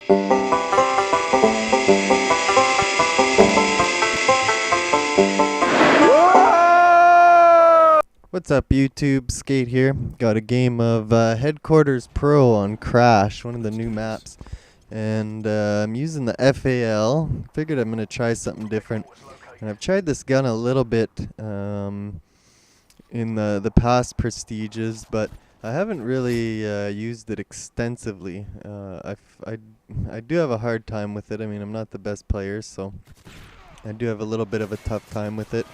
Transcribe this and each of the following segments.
What's up, YouTube? Skate here. Got a game of Headquarters Pro on Crash, one of the new maps. And I'm using the FAL. Figured I'm going to try something different. And I've tried this gun a little bit in the past Prestiges, but I haven't really used it extensively. I do have a hard time with it. I mean, I'm not the best player, so I do have a little bit of a tough time with it.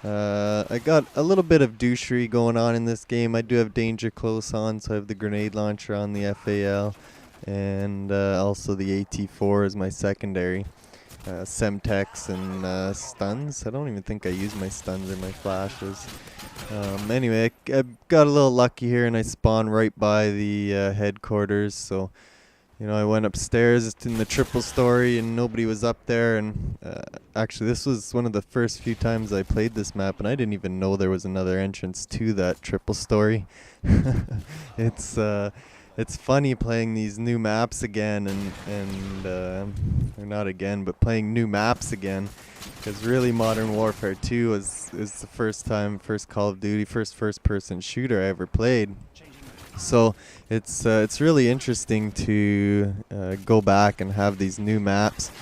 I got a little bit of douchery going on in this game. I do have danger close on, so I have the grenade launcher on the FAL, and also the AT4 is my secondary. Semtex and stuns. I don't even think I use my stuns or my flashes. Anyway, I got a little lucky here and I spawned right by the headquarters, so you know, I went upstairs in the triple story and nobody was up there, and actually this was one of the first few times I played this map and I didn't even know there was another entrance to that triple story. It's funny playing these new maps again or not again, but playing new maps again, because really Modern Warfare 2 is the first Call of Duty, first person shooter I ever played. So it's really interesting to go back and have these new maps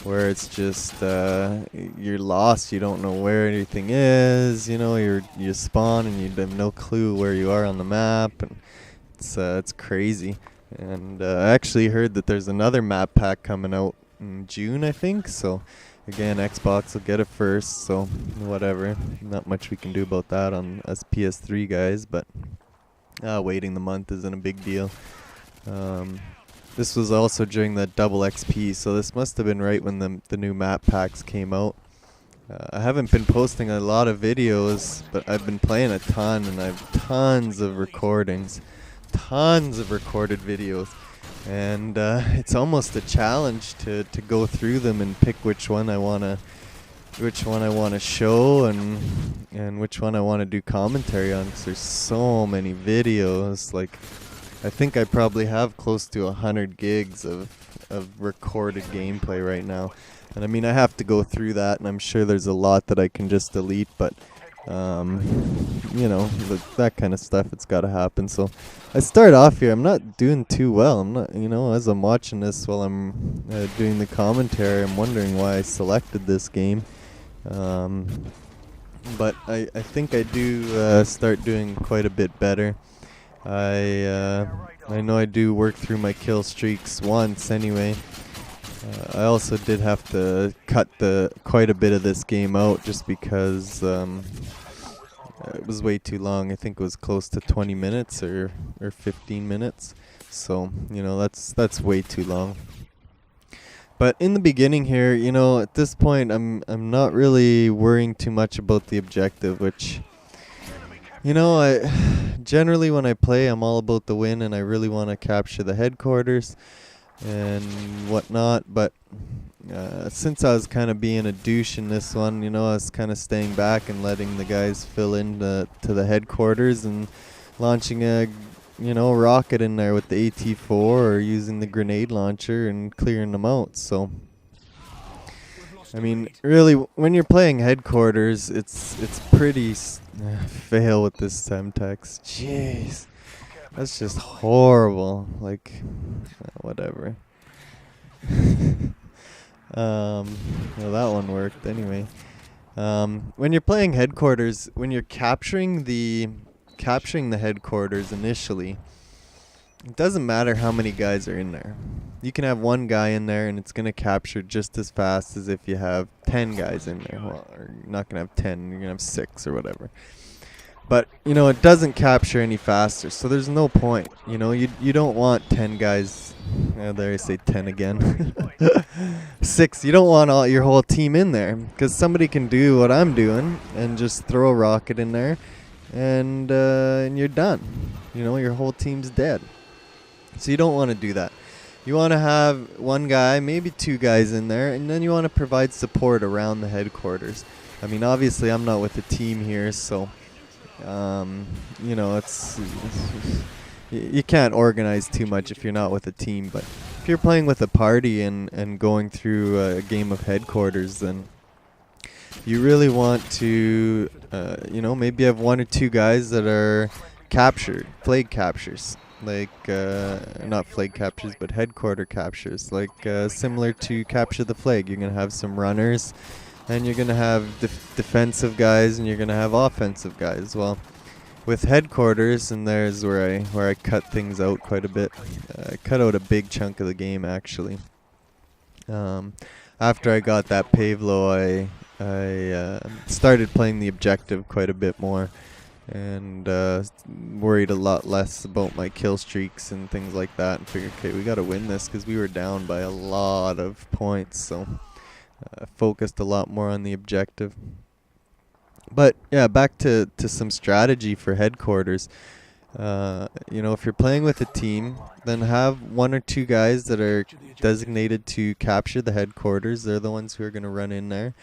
where it's just you're lost, you don't know where anything is, you know, you spawn and you have no clue where you are on the map, and it's crazy. And I actually heard that there's another map pack coming out in June, I think, so again, Xbox will get it first, so whatever, not much we can do about that on us PS3 guys, but waiting the month isn't a big deal. This was also during the double XP, so this must have been right when the new map packs came out. I haven't been posting a lot of videos, but I've been playing a ton, and I have tons of recordings, tons of recorded videos, and it's almost a challenge to go through them and pick which one I want to show and which one I want to do commentary on, because there's so many videos. Like, I think I probably have close to 100 gigs of recorded gameplay right now, and I mean, I have to go through that, and I'm sure there's a lot that I can just delete, but you know, that kind of stuff, it's got to happen. So I start off here, I'm not doing too well. I'm not, you know, as I'm watching this while I'm doing the commentary, I'm wondering why I selected this game. But I think I do start doing quite a bit better. I know I do work through my kill streaks once anyway. I also did have to cut quite a bit of this game out just because it was way too long. I think it was close to 20 minutes or 15 minutes. So, you know, that's way too long. But in the beginning here, you know, at this point, I'm not really worrying too much about the objective, which, you know, I generally when I play, I'm all about the win, and I really want to capture the headquarters and whatnot. But since I was kind of being a douche in this one, you know, I was kind of staying back and letting the guys fill in to the headquarters and launching a, you know, rocket in there with the AT4 or using the grenade launcher and clearing them out. So, I mean, really, when you're playing headquarters, it's pretty fail with this Semtex. Jeez, that's just horrible. Like, whatever. Well, that one worked anyway. When you're playing headquarters, when you're capturing the headquarters initially, it doesn't matter how many guys are in there. You can have one guy in there and it's going to capture just as fast as if you have 10 guys in there. Well, you're not going to have 10, you're going to have 6 or whatever. But, you know, it doesn't capture any faster, so there's no point. You know, you don't want 10 guys. There I say 10 again. 6. You don't want your whole team in there, because somebody can do what I'm doing and just throw a rocket in there, and you're done. You know, your whole team's dead. So you don't want to do that. You want to have one guy, maybe 2 guys in there, and then you want to provide support around the headquarters. I mean, obviously I'm not with a team here, so you know, you can't organize too much if you're not with a team, but if you're playing with a party and going through a game of headquarters, then you really want to, maybe have one or two guys that are captured, flag captures. Like, not flag captures, but headquarter captures. Like, similar to capture the flag. You're going to have some runners, and you're going to have defensive guys, and you're going to have offensive guys. Well, with headquarters, and there's where I cut things out quite a bit. I cut out a big chunk of the game, actually. After I got that Pavlo, I started playing the objective quite a bit more, and worried a lot less about my kill streaks and things like that, and figured, okay, we got to win this because we were down by a lot of points, so focused a lot more on the objective. But yeah, back to some strategy for headquarters. If you're playing with a team, then have one or two guys that are designated to capture the headquarters. They're the ones who are going to run in there.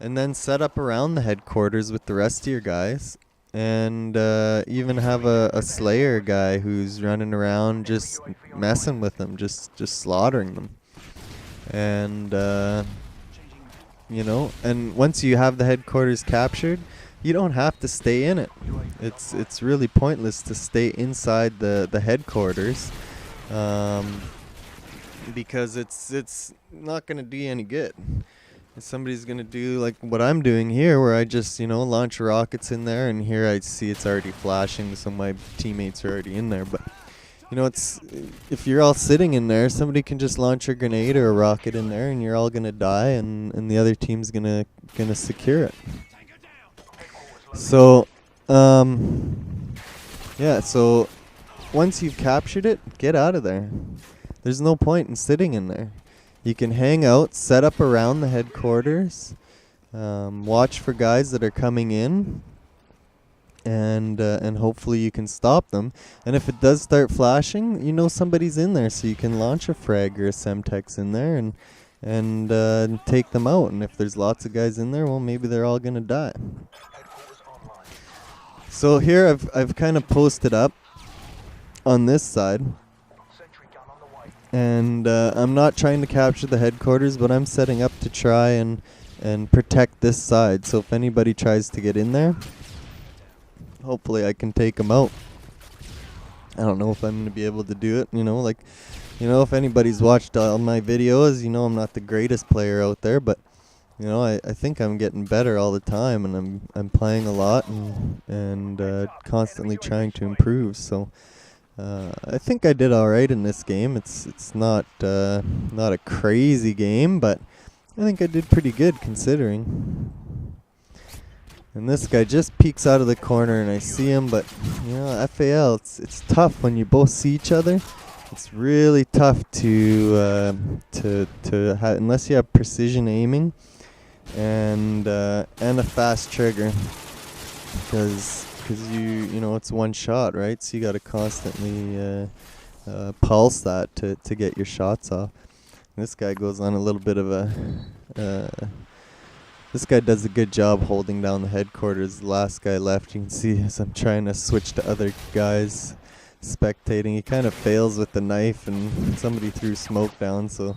And then set up around the headquarters with the rest of your guys. And even have a slayer guy who's running around just messing with them, just slaughtering them. And, and once you have the headquarters captured, you don't have to stay in it. It's really pointless to stay inside the headquarters, because it's not going to do you any good. If somebody's going to do like what I'm doing here, where I just, launch rockets in there, and here I see it's already flashing, so my teammates are already in there. But, it's if you're all sitting in there, somebody can just launch a grenade or a rocket in there, and you're all going to die, and the other team's gonna secure it. So, so once you've captured it, get out of there. There's no point in sitting in there. You can hang out, set up around the headquarters, watch for guys that are coming in, and hopefully you can stop them. And if it does start flashing, somebody's in there, so you can launch a frag or a Semtex in there and take them out. And if there's lots of guys in there, well, maybe they're all gonna die. So here I've kind of posted up on this side, and I'm not trying to capture the headquarters, but I'm setting up to try and protect this side. So if anybody tries to get in there, hopefully I can take them out. I don't know if I'm going to be able to do it, if anybody's watched all my videos, I'm not the greatest player out there, but I think I'm getting better all the time, and I'm playing a lot and constantly trying to improve. So I think I did all right in this game. It's not a crazy game, but I think I did pretty good considering. And this guy just peeks out of the corner, and I see him, but FAL, it's tough when you both see each other. It's really tough to unless you have precision aiming and a fast trigger, because it's one shot, right? So you got to constantly pulse that to get your shots off. And this guy goes on a little bit of this guy does a good job holding down the headquarters. The last guy left, you can see as I'm trying to switch to other guys spectating, he kind of fails with the knife, and somebody threw smoke down, so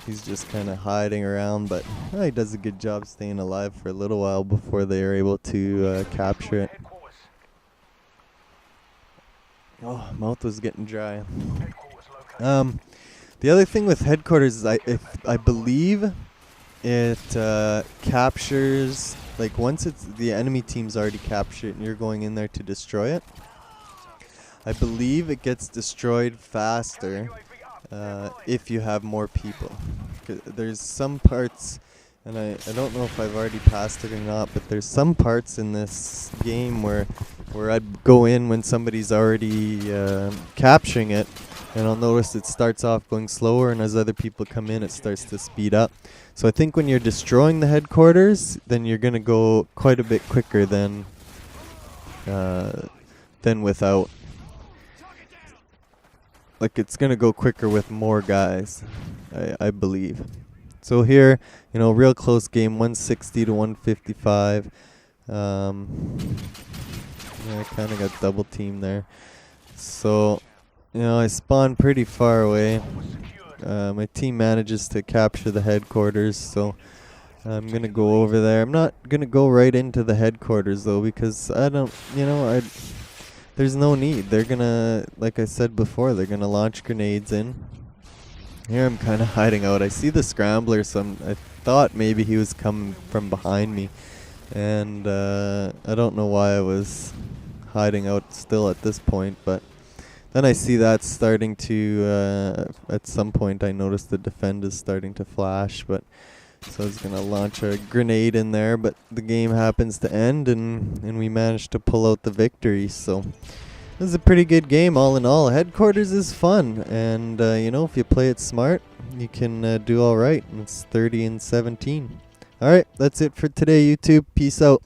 he's just kind of hiding around, but he does a good job staying alive for a little while before they are able to capture it. Oh, mouth was getting dry. The other thing with headquarters is I believe it captures, like once it's the enemy team's already captured it and you're going in there to destroy it, I believe it gets destroyed faster if you have more people. There's some parts, and I don't know if I've already passed it or not, but there's some parts in this game where I'd go in when somebody's already capturing it, and I'll notice it starts off going slower, and as other people come in, it starts to speed up. So I think when you're destroying the headquarters, then you're going to go quite a bit quicker than without. Like, it's going to go quicker with more guys, I believe. So here, real close game, 160 to 155. I kind of got double teamed there. So, I spawned pretty far away. my team manages to capture the headquarters, so I'm gonna go over there. I'm not gonna go right into the headquarters though, because I don't, there's no need. They're gonna, like I said before, they're gonna launch grenades in. Here I'm kind of hiding out. I see the scrambler, so I thought maybe he was coming from behind me, and I don't know why I was hiding out still at this point, but then I see that starting to, at some point I noticed the defend is starting to flash, but so I was going to launch a grenade in there, but the game happens to end, and we managed to pull out the victory. So this is a pretty good game all in all. Headquarters is fun, and if you play it smart, you can do all right. And it's 30-17. All right, that's it for today, YouTube. Peace out.